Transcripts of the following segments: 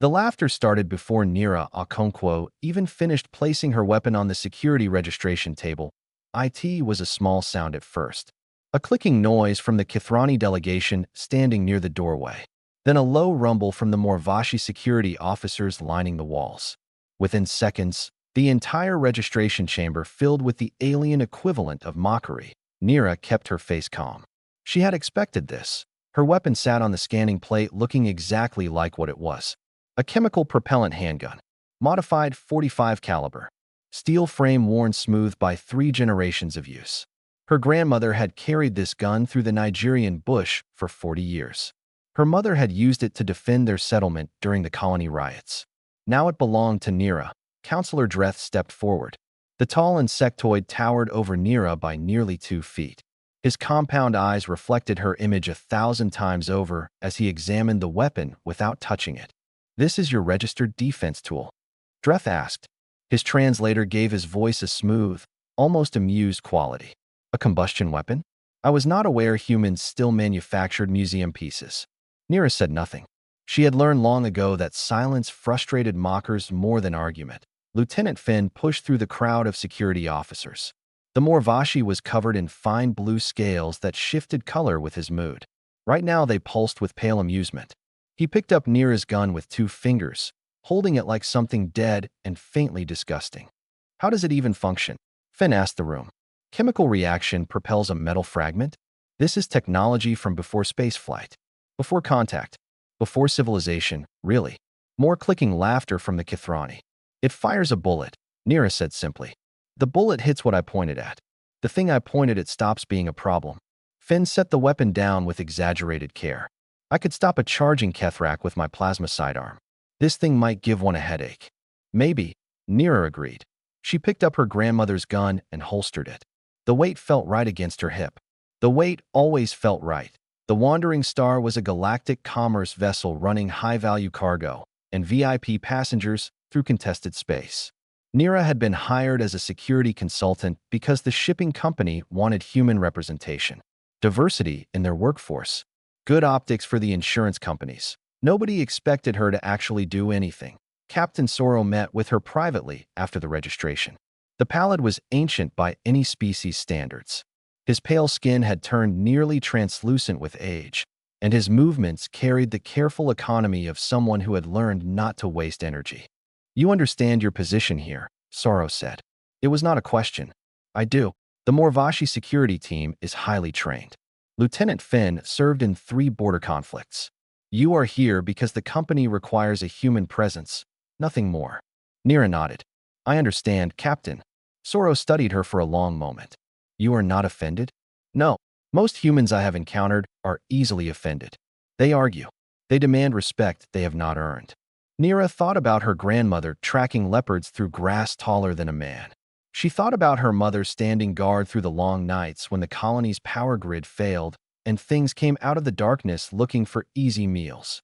The laughter started before Nira Okonkwo even finished placing her weapon on the security registration table. It was a small sound at first. A clicking noise from the Kithrani delegation standing near the doorway. Then a low rumble from the Morvashi security officers lining the walls. Within seconds, the entire registration chamber filled with the alien equivalent of mockery. Nira kept her face calm. She had expected this. Her weapon sat on the scanning plate looking exactly like what it was. A chemical propellant handgun. Modified 45 caliber. Steel frame worn smooth by 3 generations of use. Her grandmother had carried this gun through the Nigerian bush for 40 years. Her mother had used it to defend their settlement during the colony riots. Now it belonged to Nira. Counselor Dreth stepped forward. The tall insectoid towered over Nira by nearly 2 feet. His compound eyes reflected her image 1,000 times over as he examined the weapon without touching it. "This is your registered defense tool?" Dreth asked. His translator gave his voice a smooth, almost amused quality. "A combustion weapon? I was not aware humans still manufactured museum pieces." Nira said nothing. She had learned long ago that silence frustrated mockers more than argument. Lieutenant Finn pushed through the crowd of security officers. The Morvashi was covered in fine blue scales that shifted color with his mood. Right now they pulsed with pale amusement. He picked up Nira's gun with 2 fingers, holding it like something dead and faintly disgusting. "How does it even function?" Finn asked the room. "Chemical reaction propels a metal fragment? This is technology from before spaceflight. Before contact. Before civilization, really." More clicking laughter from the Kithrani. "It fires a bullet," Nira said simply. "The bullet hits what I pointed at. The thing I pointed at stops being a problem." Finn set the weapon down with exaggerated care. "I could stop a charging Kethrak with my plasma sidearm. This thing might give one a headache." "Maybe," Nira agreed. She picked up her grandmother's gun and holstered it. The weight felt right against her hip. The weight always felt right. The Wandering Star was a galactic commerce vessel running high-value cargo and VIP passengers through contested space. Nira had been hired as a security consultant because the shipping company wanted human representation, diversity in their workforce, good optics for the insurance companies. Nobody expected her to actually do anything. Captain Soro met with her privately after the registration. The pallid was ancient by any species standards. His pale skin had turned nearly translucent with age, and his movements carried the careful economy of someone who had learned not to waste energy. "You understand your position here," Soro said. It was not a question. "I do. The Morvashi security team is highly trained. Lieutenant Finn served in 3 border conflicts. You are here because the company requires a human presence, nothing more." Nira nodded. "I understand, Captain." Soro studied her for a long moment. "You are not offended?" "No. Most humans I have encountered are easily offended. They argue. They demand respect they have not earned." Nira thought about her grandmother tracking leopards through grass taller than a man. She thought about her mother standing guard through the long nights when the colony's power grid failed and things came out of the darkness looking for easy meals.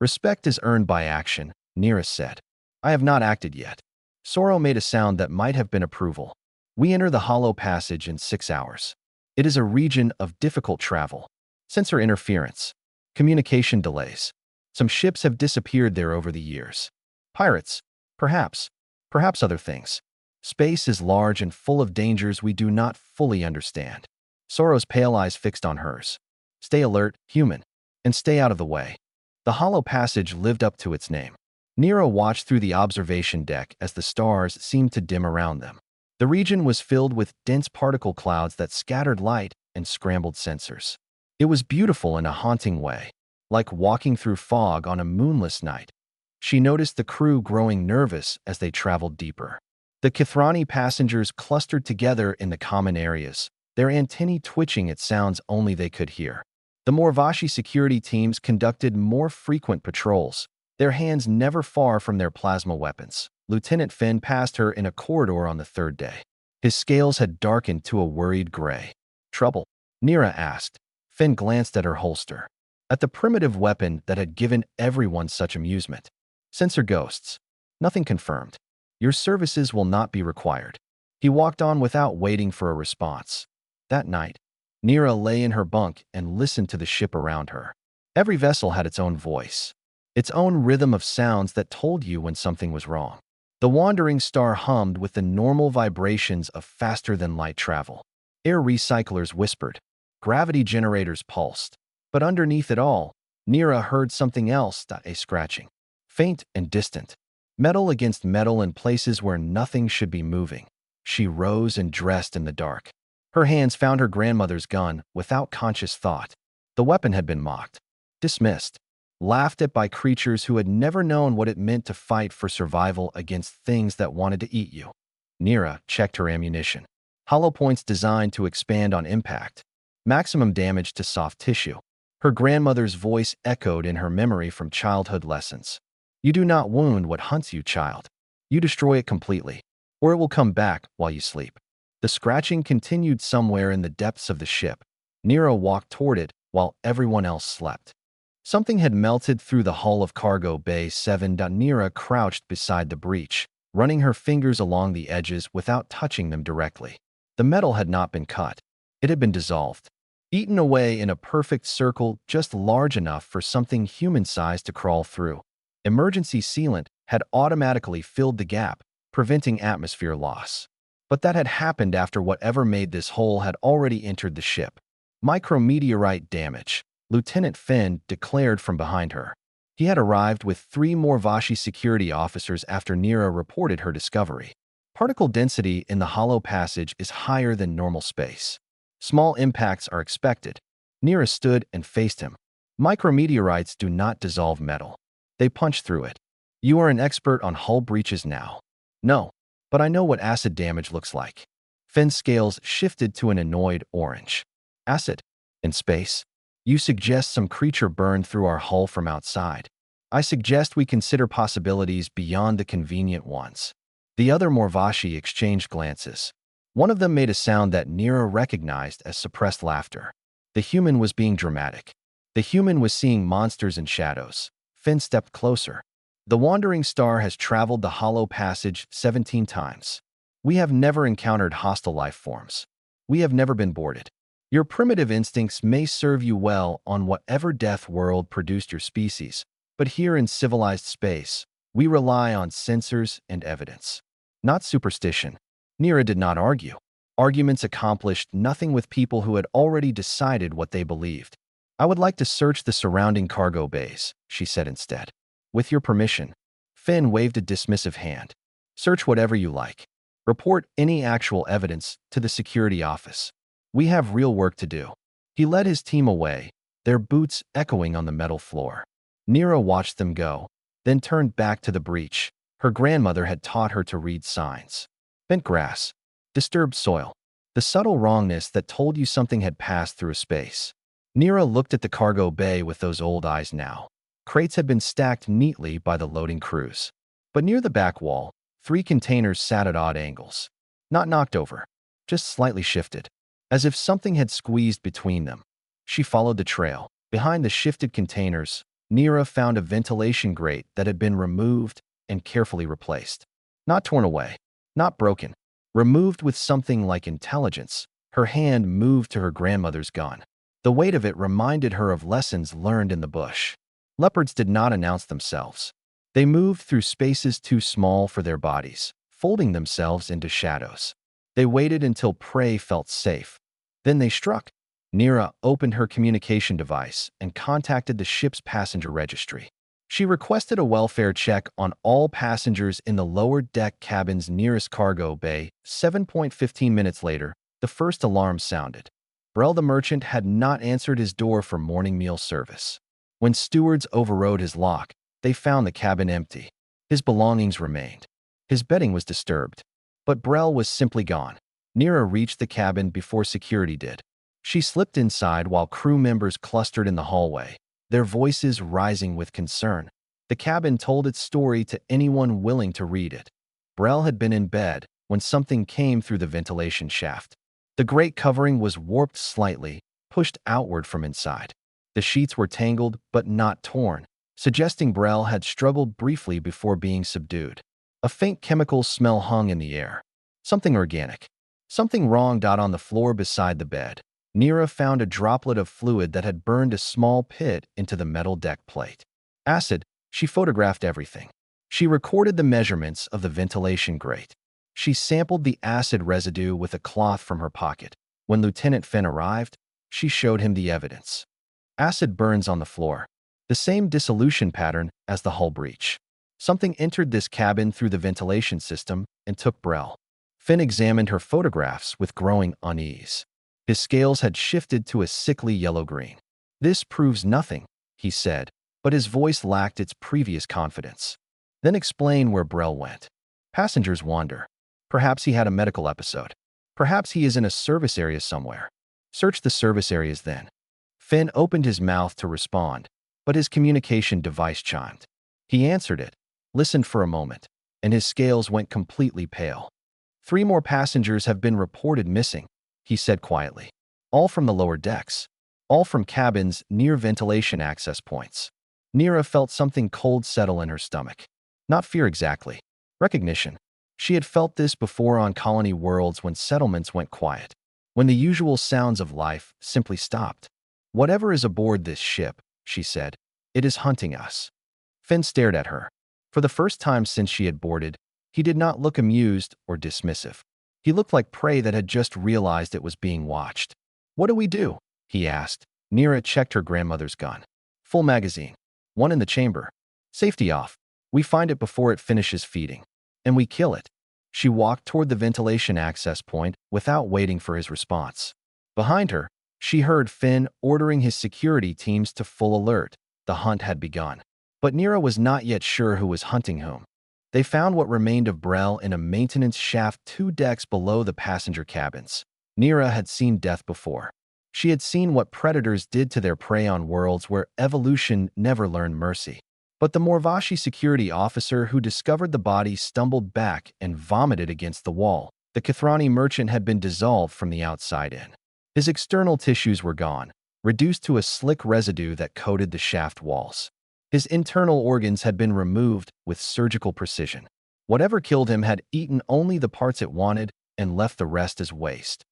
"Respect is earned by action," Nira said. "I have not acted yet." Soro made a sound that might have been approval. "We enter the hollow passage in 6 hours. It is a region of difficult travel. Sensor interference. Communication delays. Some ships have disappeared there over the years. Pirates. Perhaps. Perhaps other things. Space is large and full of dangers we do not fully understand." Soro's pale eyes fixed on hers. "Stay alert, human. And stay out of the way." The hollow passage lived up to its name. Nira watched through the observation deck as the stars seemed to dim around them. The region was filled with dense particle clouds that scattered light and scrambled sensors. It was beautiful in a haunting way, like walking through fog on a moonless night. She noticed the crew growing nervous as they traveled deeper. The Kithrani passengers clustered together in the common areas, their antennae twitching at sounds only they could hear. The Morvashi security teams conducted more frequent patrols, their hands never far from their plasma weapons. Lieutenant Finn passed her in a corridor on the 3rd day. His scales had darkened to a worried gray. "Trouble?" Nira asked. Finn glanced at her holster, at the primitive weapon that had given everyone such amusement. "Sensor ghosts. Nothing confirmed. Your services will not be required." He walked on without waiting for a response. That night, Nira lay in her bunk and listened to the ship around her. Every vessel had its own voice. its own rhythm of sounds that told you when something was wrong. The wandering star hummed with the normal vibrations of faster-than-light travel. Air recyclers whispered. Gravity generators pulsed. But underneath it all, Nira heard something else, a scratching. Faint and distant. Metal against metal in places where nothing should be moving. She rose and dressed in the dark. Her hands found her grandmother's gun without conscious thought. The weapon had been mocked, dismissed, laughed at by creatures who had never known what it meant to fight for survival against things that wanted to eat you. Nira checked her ammunition. Hollow points designed to expand on impact. Maximum damage to soft tissue. Her grandmother's voice echoed in her memory from childhood lessons. You do not wound what hunts you, child. You destroy it completely, or it will come back while you sleep. The scratching continued somewhere in the depths of the ship. Nira walked toward it while everyone else slept. Something had melted through the hull of Cargo Bay 7. Nira crouched beside the breach, running her fingers along the edges without touching them directly. The metal had not been cut. It had been dissolved, eaten away in a perfect circle just large enough for something human-sized to crawl through. Emergency sealant had automatically filled the gap, preventing atmosphere loss. But that had happened after whatever made this hole had already entered the ship. Micrometeorite damage, Lieutenant Finn declared from behind her. He had arrived with 3 more Vashi security officers after Nira reported her discovery. Particle density in the hollow passage is higher than normal space. Small impacts are expected. Nira stood and faced him. Micrometeorites do not dissolve metal. They punch through it. You are an expert on hull breaches now. No, but I know what acid damage looks like. Finn's scales shifted to an annoyed orange. Acid? In space? You suggest some creature burned through our hull from outside. I suggest we consider possibilities beyond the convenient ones. The other Morvashi exchanged glances. One of them made a sound that Nira recognized as suppressed laughter. The human was being dramatic. The human was seeing monsters and shadows. Finn stepped closer. The wandering star has traveled the hollow passage 17 times. We have never encountered hostile life forms. We have never been boarded. Your primitive instincts may serve you well on whatever death world produced your species, but here in civilized space, we rely on sensors and evidence, not superstition. Nira did not argue. Arguments accomplished nothing with people who had already decided what they believed. I would like to search the surrounding cargo bays, she said instead. With your permission. Finn waved a dismissive hand. Search whatever you like. Report any actual evidence to the security office. We have real work to do. He led his team away, their boots echoing on the metal floor. Nira watched them go, then turned back to the breach. Her grandmother had taught her to read signs. Bent grass, disturbed soil, the subtle wrongness that told you something had passed through space. Nira looked at the cargo bay with those old eyes now. Crates had been stacked neatly by the loading crews. But near the back wall, 3 containers sat at odd angles. Not knocked over, just slightly shifted, as if something had squeezed between them. She followed the trail. Behind the shifted containers, Nira found a ventilation grate that had been removed and carefully replaced. Not torn away, not broken, removed with something like intelligence. Her hand moved to her grandmother's gun. The weight of it reminded her of lessons learned in the bush. Leopards did not announce themselves. They moved through spaces too small for their bodies, folding themselves into shadows. They waited until prey felt safe. Then they struck. Nira opened her communication device and contacted the ship's passenger registry. She requested a welfare check on all passengers in the lower deck cabin's nearest cargo bay. 7.15 minutes later, the first alarm sounded. Brell the merchant had not answered his door for morning meal service. When stewards overrode his lock, they found the cabin empty. His belongings remained. His bedding was disturbed. But Brell was simply gone. Nira reached the cabin before security did. She slipped inside while crew members clustered in the hallway, their voices rising with concern. The cabin told its story to anyone willing to read it. Brell had been in bed when something came through the ventilation shaft. The grate covering was warped slightly, pushed outward from inside. The sheets were tangled but not torn, suggesting Brell had struggled briefly before being subdued. A faint chemical smell hung in the air. Something organic. Something wrong. On the floor beside the bed, Nira found a droplet of fluid that had burned a small pit into the metal deck plate. Acid, She photographed everything. She recorded the measurements of the ventilation grate. She sampled the acid residue with a cloth from her pocket. When Lieutenant Finn arrived, she showed him the evidence. Acid burns on the floor, the same dissolution pattern as the hull breach. Something entered this cabin through the ventilation system and took Brel. Finn examined her photographs with growing unease. His scales had shifted to a sickly yellow-green. "This proves nothing," he said, but his voice lacked its previous confidence. "Then explain where Brel went." "Passengers wander. Perhaps he had a medical episode. Perhaps he is in a service area somewhere. Search the service areas then." Finn opened his mouth to respond, but his communication device chimed. He answered it, listened for a moment, and his scales went completely pale. "3 more passengers have been reported missing," he said quietly. "All from the lower decks. All from cabins near ventilation access points." Nira felt something cold settle in her stomach. Not fear exactly. Recognition. She had felt this before on colony worlds when settlements went quiet. When the usual sounds of life simply stopped. "Whatever is aboard this ship," she said, "it is hunting us." Finn stared at her. For the first time since she had boarded, he did not look amused or dismissive. He looked like prey that had just realized it was being watched. "What do we do?" he asked. Nira checked her grandmother's gun. "Full magazine. One in the chamber. Safety off. We find it before it finishes feeding. And we kill it." She walked toward the ventilation access point without waiting for his response. Behind her, she heard Finn ordering his security teams to full alert. The hunt had begun. But Nira was not yet sure who was hunting whom. They found what remained of Brel in a maintenance shaft 2 decks below the passenger cabins. Nira had seen death before. She had seen what predators did to their prey on worlds where evolution never learned mercy. But the Morvashi security officer who discovered the body stumbled back and vomited against the wall. The Kithrani merchant had been dissolved from the outside in. His external tissues were gone, reduced to a slick residue that coated the shaft walls. His internal organs had been removed with surgical precision. Whatever killed him had eaten only the parts it wanted and left the rest as waste.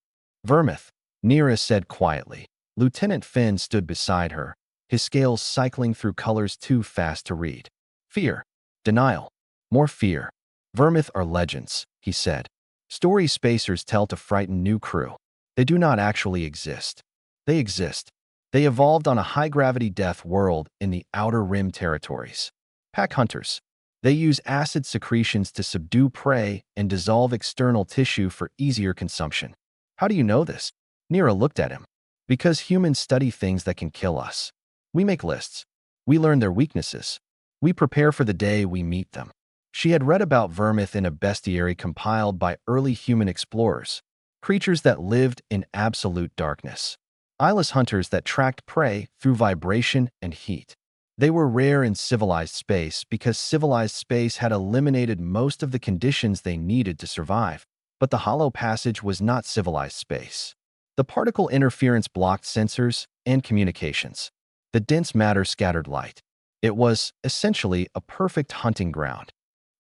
"Vermouth," Nira said quietly. Lieutenant Finn stood beside her, his scales cycling through colors too fast to read. "Fear. Denial. More fear. Vermouth are legends," he said. "Story spacers tell to frighten new crew. They do not actually exist. They exist. They evolved on a high-gravity death world in the Outer Rim territories. Pack hunters. They use acid secretions to subdue prey and dissolve external tissue for easier consumption." "How do you know this?" Nira looked at him. "Because humans study things that can kill us. We make lists. We learn their weaknesses. We prepare for the day we meet them." She had read about vermouth in a bestiary compiled by early human explorers, creatures that lived in absolute darkness. Eyeless hunters that tracked prey through vibration and heat. They were rare in civilized space because civilized space had eliminated most of the conditions they needed to survive. But the hollow passage was not civilized space. The particle interference blocked sensors and communications. The dense matter scattered light. It was, essentially, a perfect hunting ground.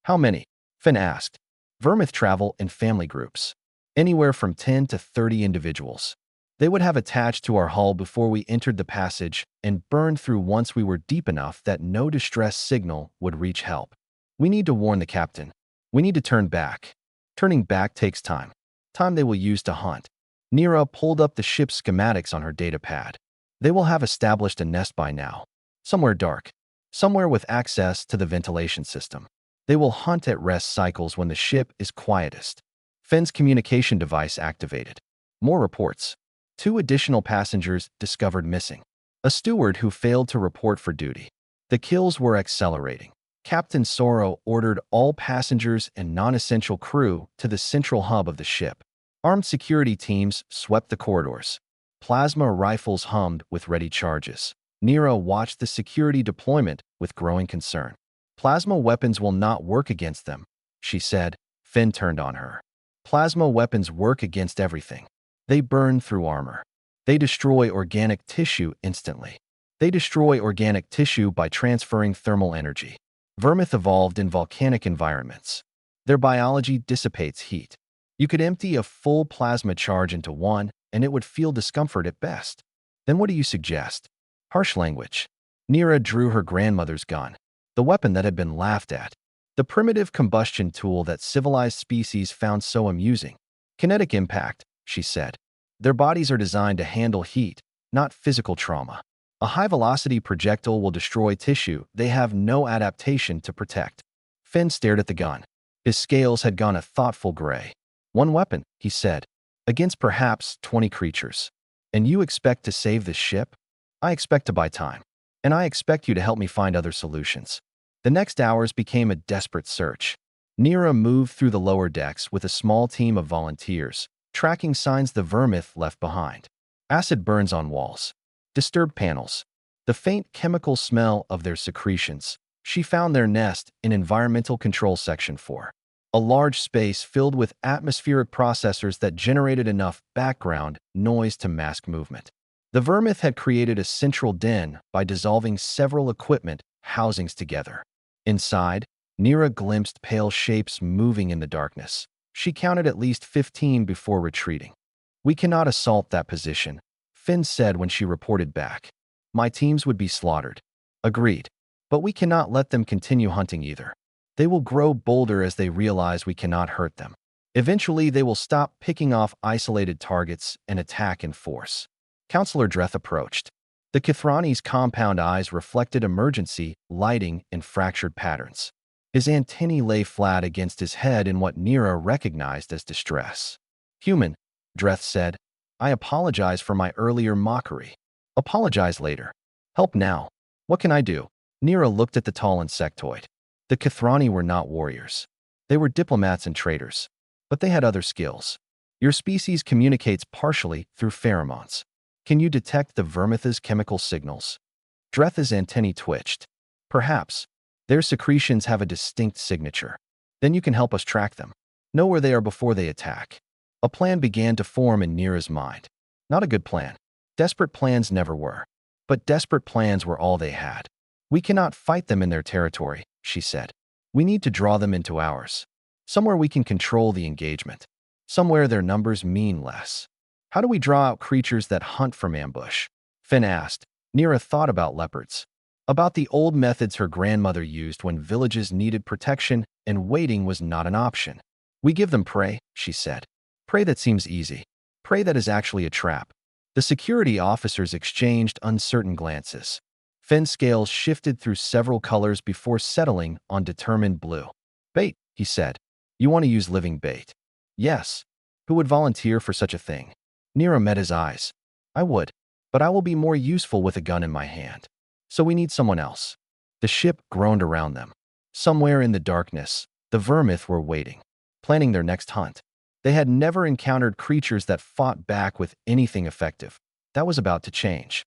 "How many?" Finn asked. "Vermouth travel in family groups. Anywhere from 10 to 30 individuals. They would have attached to our hull before we entered the passage and burned through once we were deep enough that no distress signal would reach help. We need to warn the captain. We need to turn back. Turning back takes time. Time they will use to hunt." Nira pulled up the ship's schematics on her datapad. "They will have established a nest by now. Somewhere dark. Somewhere with access to the ventilation system. They will hunt at rest cycles when the ship is quietest." Finn's communication device activated. More reports. 2 additional passengers discovered missing. A steward who failed to report for duty. The kills were accelerating. Captain Sorrow ordered all passengers and non-essential crew to the central hub of the ship. Armed security teams swept the corridors. Plasma rifles hummed with ready charges. Nira watched the security deployment with growing concern. "Plasma weapons will not work against them," she said. Finn turned on her. "Plasma weapons work against everything. They burn through armor. They destroy organic tissue instantly. They destroy organic tissue by transferring thermal energy. Vermouth evolved in volcanic environments. Their biology dissipates heat. You could empty a full plasma charge into one, and it would feel discomfort at best. Then what do you suggest?" "Harsh language." Nira drew her grandmother's gun. The weapon that had been laughed at. The primitive combustion tool that civilized species found so amusing. Kinetic impact, she said. Their bodies are designed to handle heat, not physical trauma. A high-velocity projectile will destroy tissue they have no adaptation to protect. Finn stared at the gun. His scales had gone a thoughtful gray. One weapon, he said, against perhaps 20 creatures. And you expect to save the ship? I expect to buy time. And I expect you to help me find other solutions. The next hours became a desperate search. Nira moved through the lower decks with a small team of volunteers, tracking signs the vermith left behind. Acid burns on walls. Disturbed panels. The faint chemical smell of their secretions. She found their nest in Environmental Control Section 4. A large space filled with atmospheric processors that generated enough background noise to mask movement. The vermith had created a central den by dissolving several equipment housings together. Inside, Nira glimpsed pale shapes moving in the darkness. She counted at least 15 before retreating. We cannot assault that position, Finn said when she reported back. My teams would be slaughtered. Agreed. But we cannot let them continue hunting either. They will grow bolder as they realize we cannot hurt them. Eventually, they will stop picking off isolated targets and attack in force. Counselor Dreth approached. The Kithrani's compound eyes reflected emergency, lighting, and fractured patterns. His antennae lay flat against his head in what Nira recognized as distress. Human, Dreth said. I apologize for my earlier mockery. Apologize later. Help now. What can I do? Nira looked at the tall insectoid. The Kithrani were not warriors. They were diplomats and traders. But they had other skills. Your species communicates partially through pheromones. Can you detect the vermith's chemical signals? Dreth's antennae twitched. Perhaps. Their secretions have a distinct signature. Then you can help us track them. Know where they are before they attack. A plan began to form in Nira's mind. Not a good plan. Desperate plans never were. But desperate plans were all they had. We cannot fight them in their territory, she said. We need to draw them into ours. Somewhere we can control the engagement. Somewhere their numbers mean less. How do we draw out creatures that hunt from ambush? Finn asked. Nira thought about leopards. About the old methods her grandmother used when villages needed protection and waiting was not an option. We give them prey, she said. Prey that seems easy. Prey that is actually a trap. The security officers exchanged uncertain glances. Finn's scales shifted through several colors before settling on determined blue. Bait, he said. You want to use living bait? Yes. Who would volunteer for such a thing? Nira met his eyes. I would. But I will be more useful with a gun in my hand. So we need someone else. The ship groaned around them. Somewhere in the darkness, the vermith were waiting, planning their next hunt. They had never encountered creatures that fought back with anything effective. That was about to change.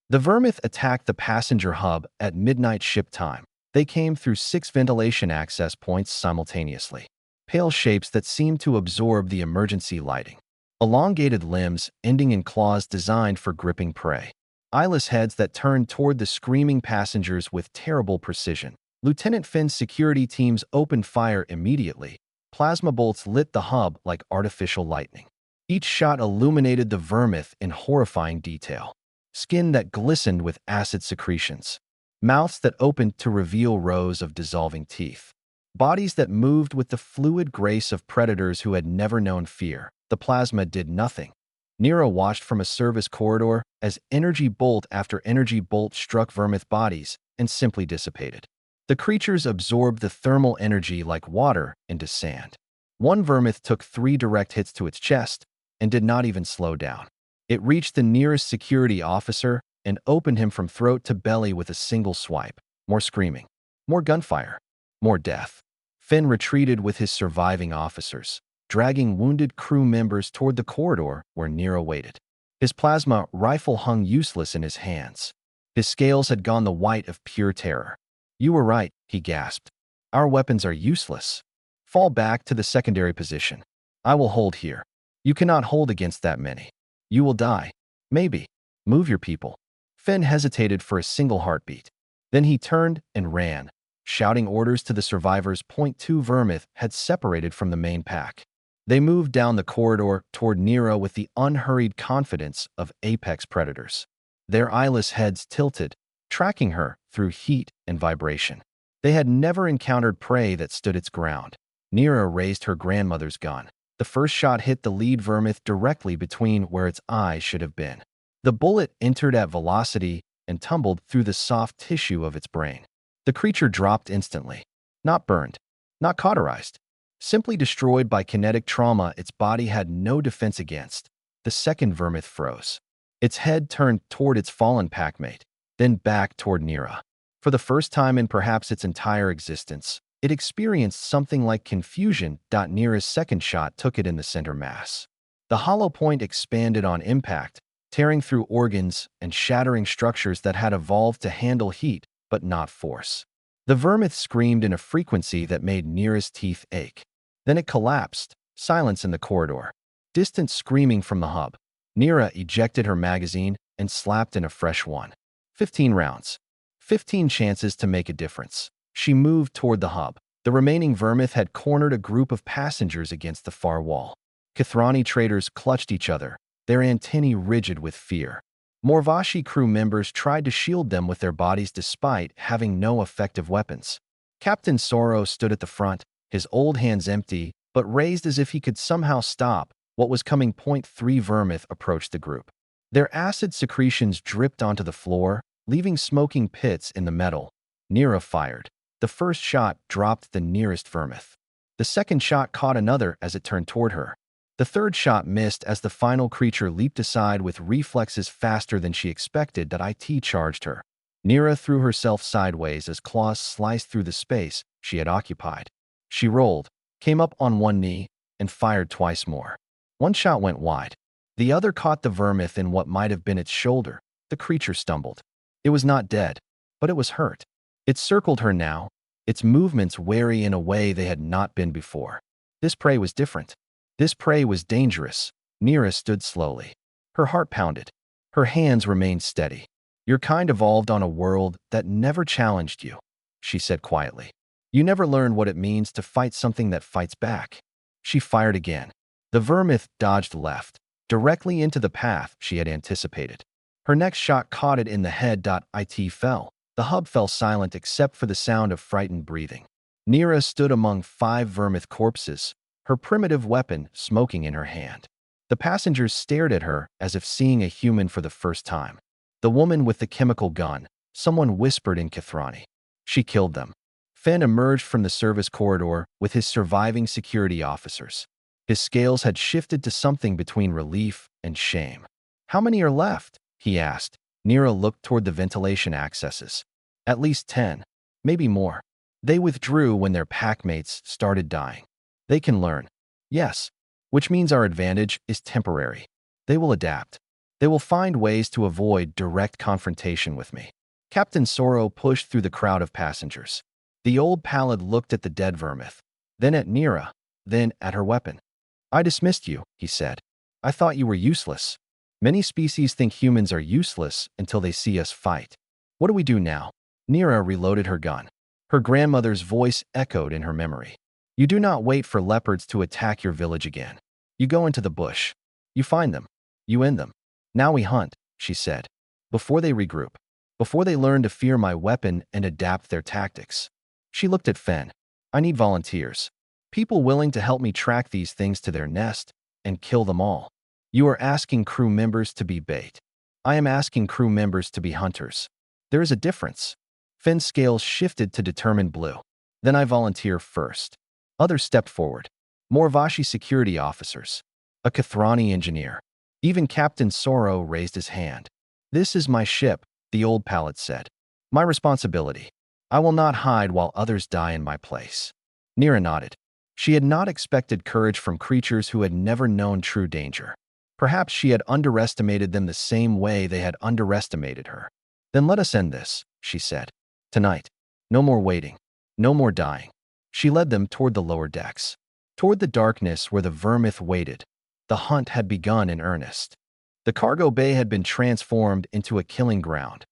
The vermith attacked the passenger hub at midnight ship time. They came through 6 ventilation access points simultaneously. Pale shapes that seemed to absorb the emergency lighting. Elongated limbs ending in claws designed for gripping prey. Eyeless heads that turned toward the screaming passengers with terrible precision. Lieutenant Finn's security teams opened fire immediately. Plasma bolts lit the hub like artificial lightning. Each shot illuminated the vermith in horrifying detail. Skin that glistened with acid secretions. Mouths that opened to reveal rows of dissolving teeth. Bodies that moved with the fluid grace of predators who had never known fear. The plasma did nothing. Nira watched from a service corridor as energy bolt after energy bolt struck vermith bodies and simply dissipated. The creatures absorbed the thermal energy like water into sand. One vermith took 3 direct hits to its chest and did not even slow down. It reached the nearest security officer and opened him from throat to belly with a single swipe. More screaming. More gunfire. More death. Finn retreated with his surviving officers, dragging wounded crew members toward the corridor where Nira waited. His plasma rifle hung useless in his hands. His scales had gone the white of pure terror. You were right, he gasped. Our weapons are useless. Fall back to the secondary position. I will hold here. You cannot hold against that many. You will die. Maybe. Move your people. Finn hesitated for a single heartbeat. Then he turned and ran, shouting orders to the survivors. Point 2 vermith had separated from the main pack. They moved down the corridor toward Nira with the unhurried confidence of apex predators. Their eyeless heads tilted, tracking her through heat and vibration. They had never encountered prey that stood its ground. Nira raised her grandmother's gun. The first shot hit the lead vermith directly between where its eyes should have been. The bullet entered at velocity and tumbled through the soft tissue of its brain. The creature dropped instantly. Not burned, not cauterized, simply destroyed by kinetic trauma its body had no defense against. The second vermith froze. Its head turned toward its fallen packmate, then back toward Nira. For the first time in perhaps its entire existence, it experienced something like confusion. Nira's second shot took it in the center mass. The hollow point expanded on impact, tearing through organs and shattering structures that had evolved to handle heat but not force. The vermith screamed in a frequency that made Nira's teeth ache. Then it collapsed, silence in the corridor. Distant screaming from the hub. Nira ejected her magazine and slapped in a fresh one. 15 rounds. 15 chances to make a difference. She moved toward the hub. The remaining vermith had cornered a group of passengers against the far wall. Kithrani traders clutched each other, their antennae rigid with fear. Morvashi crew members tried to shield them with their bodies despite having no effective weapons. Captain Sorrow stood at the front, his old hands empty, but raised as if he could somehow stop what was coming. Point 3 vermith approached the group. Their acid secretions dripped onto the floor, leaving smoking pits in the metal. Nira fired. The first shot dropped the nearest vermith. The second shot caught another as it turned toward her. The third shot missed as the final creature leaped aside with reflexes faster than she expected. It charged her. Nira threw herself sideways as claws sliced through the space she had occupied. She rolled, came up on one knee, and fired twice more. One shot went wide. The other caught the vermith in what might have been its shoulder. The creature stumbled. It was not dead, but it was hurt. It circled her now, its movements wary in a way they had not been before. This prey was different. This prey was dangerous. Nira stood slowly. Her heart pounded. Her hands remained steady. Your kind evolved on a world that never challenged you, she said quietly. You never learned what it means to fight something that fights back. She fired again. The vermith dodged left, directly into the path she had anticipated. Her next shot caught it in the head. It fell. The hub fell silent except for the sound of frightened breathing. Nira stood among 5 vermith corpses, her primitive weapon smoking in her hand. The passengers stared at her as if seeing a human for the first time. The woman with the chemical gun, someone whispered in Kithrani. She killed them. Fen emerged from the service corridor with his surviving security officers. His scales had shifted to something between relief and shame. How many are left? He asked. Nira looked toward the ventilation accesses. At least 10, maybe more. They withdrew when their packmates started dying. They can learn. Yes, which means our advantage is temporary. They will adapt. They will find ways to avoid direct confrontation with me. Captain Sorrow pushed through the crowd of passengers. The old pallid looked at the dead vermith, then at Nira, then at her weapon. I dismissed you, he said. I thought you were useless. Many species think humans are useless until they see us fight. What do we do now? Nira reloaded her gun. Her grandmother's voice echoed in her memory. You do not wait for leopards to attack your village again. You go into the bush. You find them. You end them. Now we hunt, she said. Before they regroup. Before they learn to fear my weapon and adapt their tactics. She looked at Fen. I need volunteers. People willing to help me track these things to their nest and kill them all. You are asking crew members to be bait. I am asking crew members to be hunters. There is a difference. Fen's scales shifted to determined blue. Then I volunteer first. Others stepped forward. More Vashi security officers. A Kithrani engineer. Even Captain Sorrow raised his hand. This is my ship, the old pallid said. My responsibility. I will not hide while others die in my place. Nira nodded. She had not expected courage from creatures who had never known true danger. Perhaps she had underestimated them the same way they had underestimated her. Then let us end this, she said. Tonight. No more waiting. No more dying. She led them toward the lower decks. Toward the darkness where the vermith waited. The hunt had begun in earnest. The cargo bay had been transformed into a killing ground.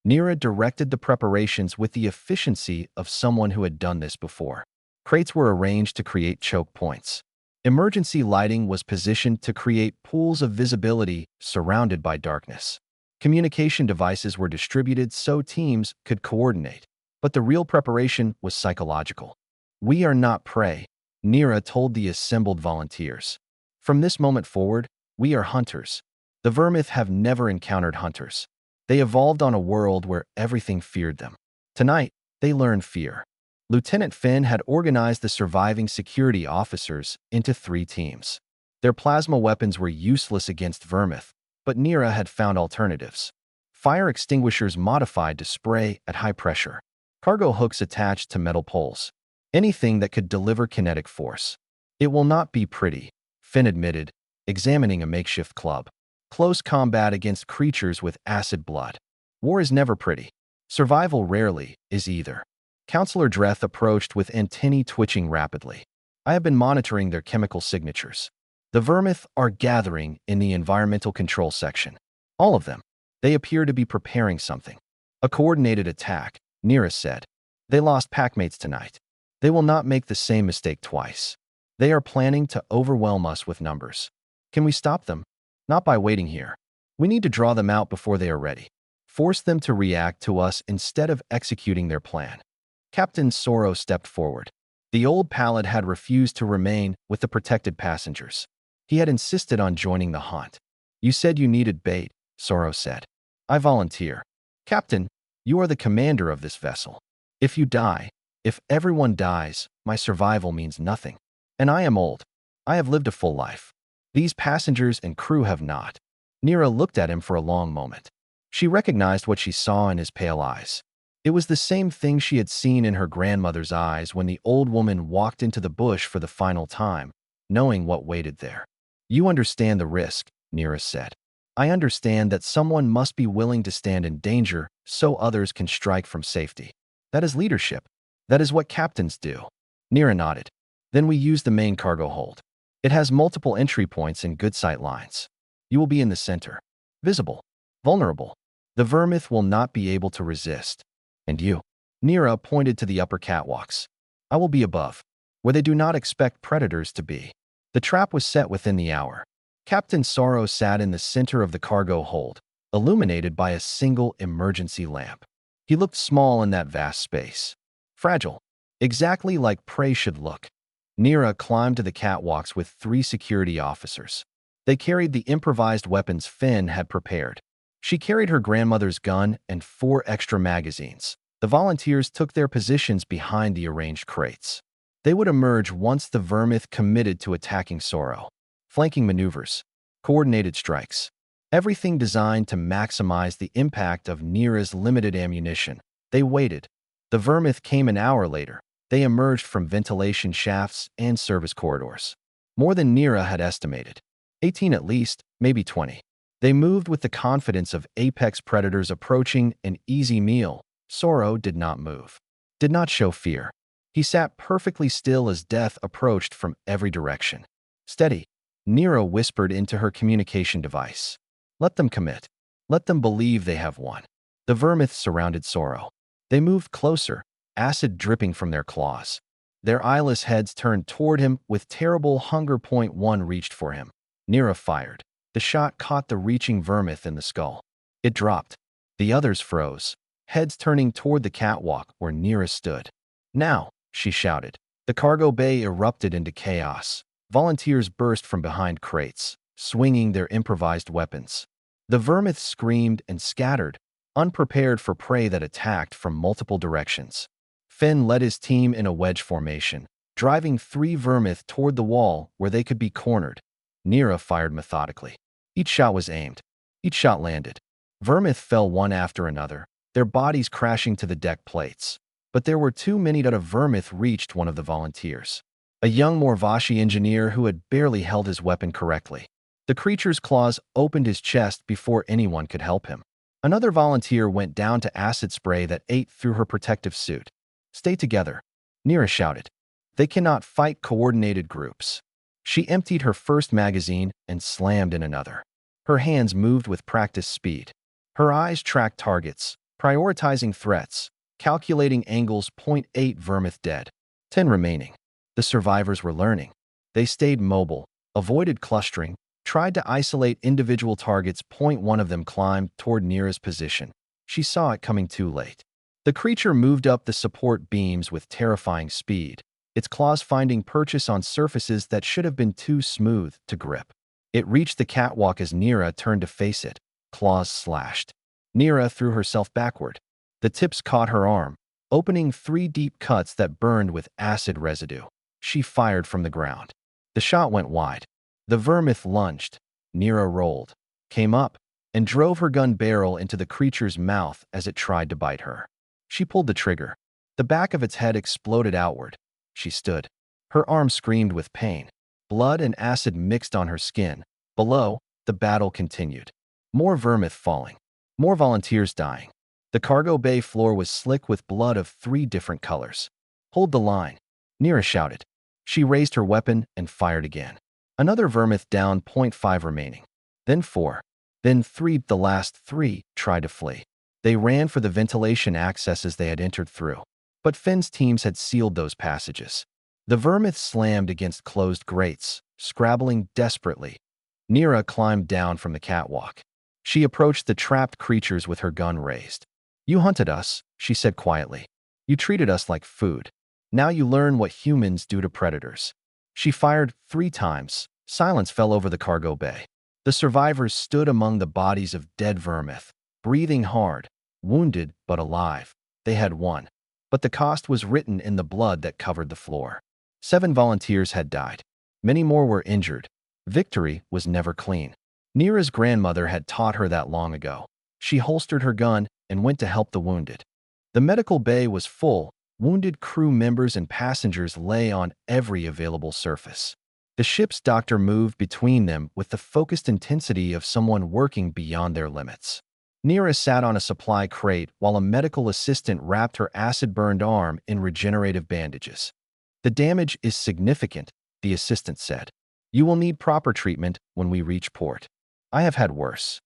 Nira directed the preparations with the efficiency of someone who had done this before. Crates were arranged to create choke points. Emergency lighting was positioned to create pools of visibility surrounded by darkness. Communication devices were distributed so teams could coordinate. But the real preparation was psychological. "We are not prey," Nira told the assembled volunteers. "From this moment forward, we are hunters." The Vermith have never encountered hunters. They evolved on a world where everything feared them. Tonight, they learned fear. Lieutenant Finn had organized the surviving security officers into 3 teams. Their plasma weapons were useless against Vermith, but Nira had found alternatives. Fire extinguishers modified to spray at high pressure. Cargo hooks attached to metal poles. Anything that could deliver kinetic force. "It will not be pretty," Finn admitted, examining a makeshift club. "Close combat against creatures with acid blood. War is never pretty. Survival rarely is either." Counselor Dreth approached with antennae twitching rapidly. "I have been monitoring their chemical signatures. The Vermith are gathering in the environmental control section. All of them. They appear to be preparing something. A coordinated attack," Nira said. "They lost packmates tonight. They will not make the same mistake twice. They are planning to overwhelm us with numbers. Can we stop them? Not by waiting here. We need to draw them out before they are ready. Force them to react to us instead of executing their plan." Captain Soro stepped forward. The old pilot had refused to remain with the protected passengers. He had insisted on joining the hunt. "You said you needed bait," Soro said. "I volunteer." "Captain, you are the commander of this vessel. If you die, if everyone dies, my survival means nothing. And I am old. I have lived a full life. These passengers and crew have not." Nira looked at him for a long moment. She recognized what she saw in his pale eyes. It was the same thing she had seen in her grandmother's eyes when the old woman walked into the bush for the final time, knowing what waited there. "You understand the risk," Nira said. "I understand that someone must be willing to stand in danger so others can strike from safety. That is leadership. That is what captains do." Nira nodded. "Then we use the main cargo hold. It has multiple entry points and good sight lines. You will be in the center. Visible. Vulnerable. The Vermith will not be able to resist. And you?" Nira pointed to the upper catwalks. "I will be above, where they do not expect predators to be." The trap was set within the hour. Captain Sorrow sat in the center of the cargo hold, illuminated by a single emergency lamp. He looked small in that vast space. Fragile. Exactly like prey should look. Nira climbed to the catwalks with 3 security officers. They carried the improvised weapons Finn had prepared. She carried her grandmother's gun and 4 extra magazines. The volunteers took their positions behind the arranged crates. They would emerge once the Vermith committed to attacking Sorrow. Flanking maneuvers. Coordinated strikes. Everything designed to maximize the impact of Nira's limited ammunition. They waited. The Vermith came an hour later. They emerged from ventilation shafts and service corridors. More than Nira had estimated. 18 at least, maybe 20. They moved with the confidence of apex predators approaching an easy meal. Sorrow did not move. Did not show fear. He sat perfectly still as death approached from every direction. "Steady," Nira whispered into her communication device. "Let them commit. Let them believe they have won." The Vermith surrounded Sorrow. They moved closer, acid dripping from their claws. Their eyeless heads turned toward him with terrible hunger. One reached for him. Nira fired. The shot caught the reaching Vermith in the skull. It dropped. The others froze, heads turning toward the catwalk where Nira stood. "Now," she shouted. The cargo bay erupted into chaos. Volunteers burst from behind crates, swinging their improvised weapons. The Vermith screamed and scattered, unprepared for prey that attacked from multiple directions. Finn led his team in a wedge formation, driving 3 Vermith toward the wall where they could be cornered. Nira fired methodically. Each shot was aimed. Each shot landed. Vermith fell one after another, their bodies crashing to the deck plates. But there were too many that a Vermith reached one of the volunteers. A young Morvashi engineer who had barely held his weapon correctly. The creature's claws opened his chest before anyone could help him. Another volunteer went down to acid spray that ate through her protective suit. "Stay together," Nira shouted. "They cannot fight coordinated groups." She emptied her first magazine and slammed in another. Her hands moved with practiced speed. Her eyes tracked targets, prioritizing threats, calculating angles. 8 Vermith dead. 10 remaining. The survivors were learning. They stayed mobile, avoided clustering, tried to isolate individual targets. One of them climbed toward Nira's position. She saw it coming too late. The creature moved up the support beams with terrifying speed, its claws finding purchase on surfaces that should have been too smooth to grip. It reached the catwalk as Nira turned to face it, claws slashed. Nira threw herself backward. The tips caught her arm, opening 3 deep cuts that burned with acid residue. She fired from the ground. The shot went wide. The vermith lunged. Nira rolled, came up, and drove her gun barrel into the creature's mouth as it tried to bite her. She pulled the trigger. The back of its head exploded outward. She stood. Her arm screamed with pain. Blood and acid mixed on her skin. Below, the battle continued. More vermith falling. More volunteers dying. The cargo bay floor was slick with blood of 3 different colors. Hold the line, Nira shouted. She raised her weapon and fired again. Another vermith down, 0.5 remaining. Then 4. Then 3. The last 3 tried to flee. They ran for the ventilation accesses they had entered through. But Finn's teams had sealed those passages. The vermith slammed against closed grates, scrabbling desperately. Nira climbed down from the catwalk. She approached the trapped creatures with her gun raised. You hunted us, she said quietly. You treated us like food. Now you learn what humans do to predators. She fired 3 times. Silence fell over the cargo bay. The survivors stood among the bodies of dead vermith, breathing hard, wounded but alive. They had won. But the cost was written in the blood that covered the floor. 7 volunteers had died. Many more were injured. Victory was never clean. Nira's grandmother had taught her that long ago. She holstered her gun and went to help the wounded. The medical bay was full. Wounded crew members and passengers lay on every available surface. The ship's doctor moved between them with the focused intensity of someone working beyond their limits. Nira sat on a supply crate while a medical assistant wrapped her acid-burned arm in regenerative bandages. The damage is significant, the assistant said. You will need proper treatment when we reach port. I have had worse.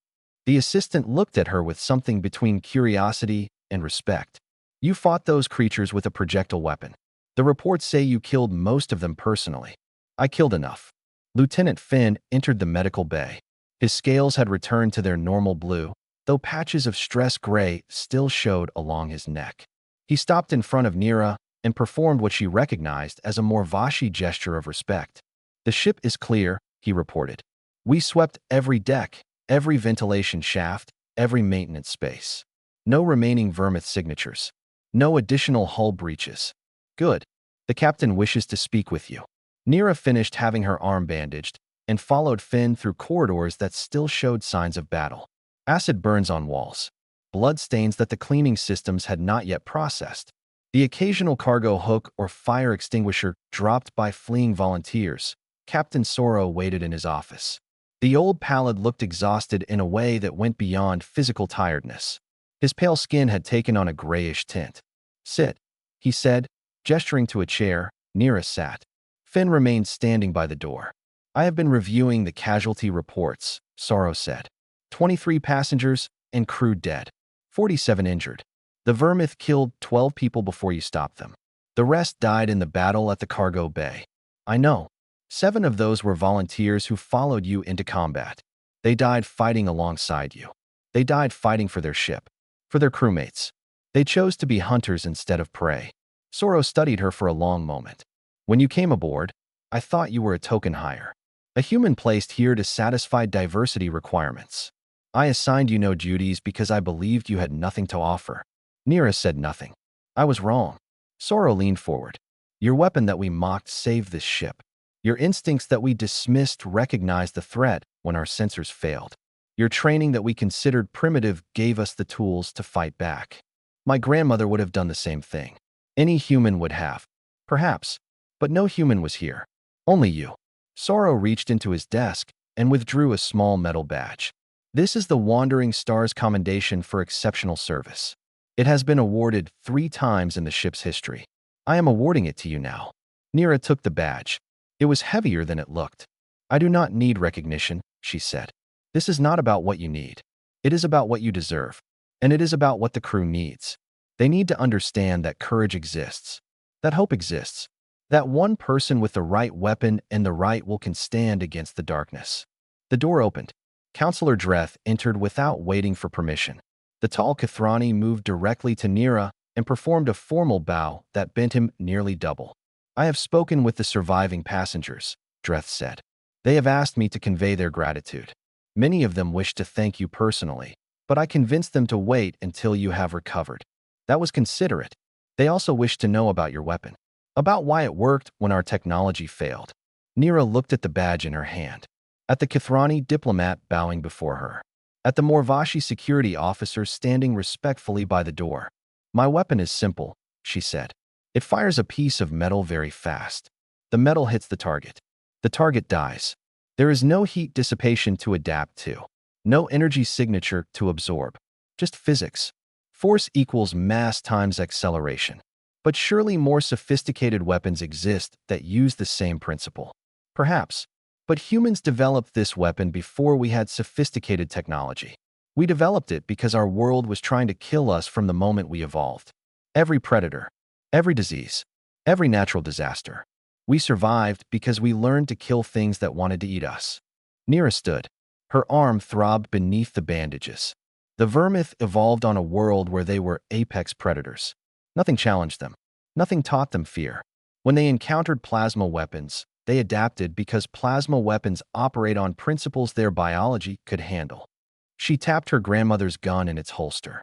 The assistant looked at her with something between curiosity and respect. You fought those creatures with a projectile weapon. The reports say you killed most of them personally. I killed enough. Lieutenant Finn entered the medical bay. His scales had returned to their normal blue, though patches of stress gray still showed along his neck. He stopped in front of Nira and performed what she recognized as a Morvashi gesture of respect. The ship is clear, he reported. We swept every deck, every ventilation shaft, every maintenance space. No remaining vermith signatures. No additional hull breaches. Good. The captain wishes to speak with you. Nira finished having her arm bandaged and followed Finn through corridors that still showed signs of battle. Acid burns on walls. Blood stains that the cleaning systems had not yet processed. The occasional cargo hook or fire extinguisher dropped by fleeing volunteers. Captain Sorrow waited in his office. The old pallid looked exhausted in a way that went beyond physical tiredness. His pale skin had taken on a grayish tint. Sit, he said, gesturing to a chair. Nira sat. Finn remained standing by the door. I have been reviewing the casualty reports, Sorrow said. 23 passengers and crew dead. 47 injured. The vermith killed 12 people before you stopped them. The rest died in the battle at the cargo bay. I know. 7 of those were volunteers who followed you into combat. They died fighting alongside you. They died fighting for their ship, for their crewmates. They chose to be hunters instead of prey. Sorrow studied her for a long moment. When you came aboard, I thought you were a token hire. A human placed here to satisfy diversity requirements. I assigned you no duties because I believed you had nothing to offer. Nira said nothing. I was wrong. Sorrow leaned forward. Your weapon that we mocked saved this ship. Your instincts that we dismissed recognized the threat when our sensors failed. Your training that we considered primitive gave us the tools to fight back. My grandmother would have done the same thing. Any human would have. Perhaps. But no human was here. Only you. Sorrow reached into his desk and withdrew a small metal badge. This is the Wandering Stars Commendation for Exceptional Service. It has been awarded 3 times in the ship's history. I am awarding it to you now. Nira took the badge. It was heavier than it looked. I do not need recognition, she said. This is not about what you need. It is about what you deserve. And it is about what the crew needs. They need to understand that courage exists. That hope exists. That one person with the right weapon and the right will can stand against the darkness. The door opened. Counselor Dreth entered without waiting for permission. The tall Kathrani moved directly to Nira and performed a formal bow that bent him nearly double. "I have spoken with the surviving passengers," Dreth said. "They have asked me to convey their gratitude. Many of them wish to thank you personally, but I convinced them to wait until you have recovered. That was considerate. They also wish to know about your weapon, about why it worked when our technology failed." Nira looked at the badge in her hand, at the Kithrani diplomat bowing before her, at the Morvashi security officer standing respectfully by the door. "My weapon is simple," she said. "It fires a piece of metal very fast. The metal hits the target. The target dies. There is no heat dissipation to adapt to, no energy signature to absorb. Just physics. Force equals mass times acceleration. But surely more sophisticated weapons exist that use the same principle. Perhaps. But humans developed this weapon before we had sophisticated technology. We developed it because our world was trying to kill us from the moment we evolved. Every predator, every disease, every natural disaster. We survived because we learned to kill things that wanted to eat us." Nira stood. Her arm throbbed beneath the bandages. The vermith evolved on a world where they were apex predators. Nothing challenged them. Nothing taught them fear. When they encountered plasma weapons, they adapted because plasma weapons operate on principles their biology could handle. She tapped her grandmother's gun in its holster.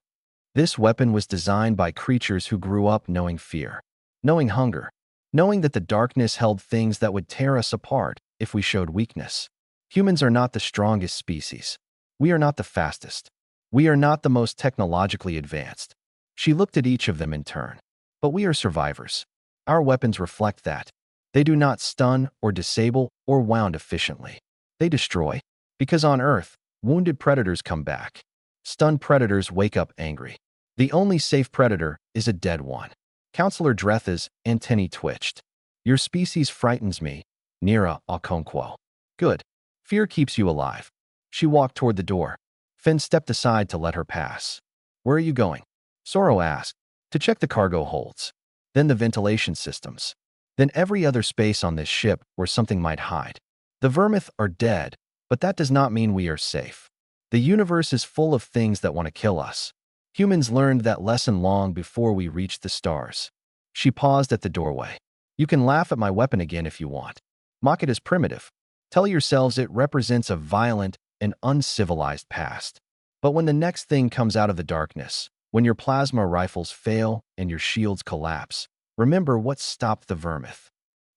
This weapon was designed by creatures who grew up knowing fear, knowing hunger, knowing that the darkness held things that would tear us apart if we showed weakness. Humans are not the strongest species. We are not the fastest. We are not the most technologically advanced. She looked at each of them in turn. But we are survivors. Our weapons reflect that. They do not stun or disable or wound efficiently. They destroy. Because on Earth, wounded predators come back. Stunned predators wake up angry. The only safe predator is a dead one. Counselor Dretha's antennae twitched. "Your species frightens me, Nira Okonkwo." "Good. Fear keeps you alive." She walked toward the door. Finn stepped aside to let her pass. "Where are you going?" Soro asked. "To check the cargo holds. Then the ventilation systems. Then every other space on this ship where something might hide. The vermith are dead, but that does not mean we are safe. The universe is full of things that want to kill us. Humans learned that lesson long before we reached the stars." She paused at the doorway. "You can laugh at my weapon again if you want. Mock it as primitive. Tell yourselves it represents a violent and uncivilized past. But when the next thing comes out of the darkness, when your plasma rifles fail and your shields collapse, remember what stopped the vermith."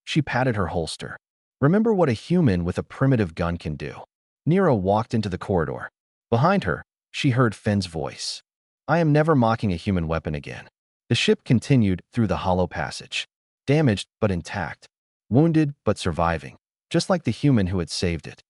She patted her holster. "Remember what a human with a primitive gun can do." Nira walked into the corridor. Behind her, she heard Finn's voice. "I am never mocking a human weapon again." The ship continued through the hollow passage. Damaged but intact. Wounded but surviving. Just like the human who had saved it.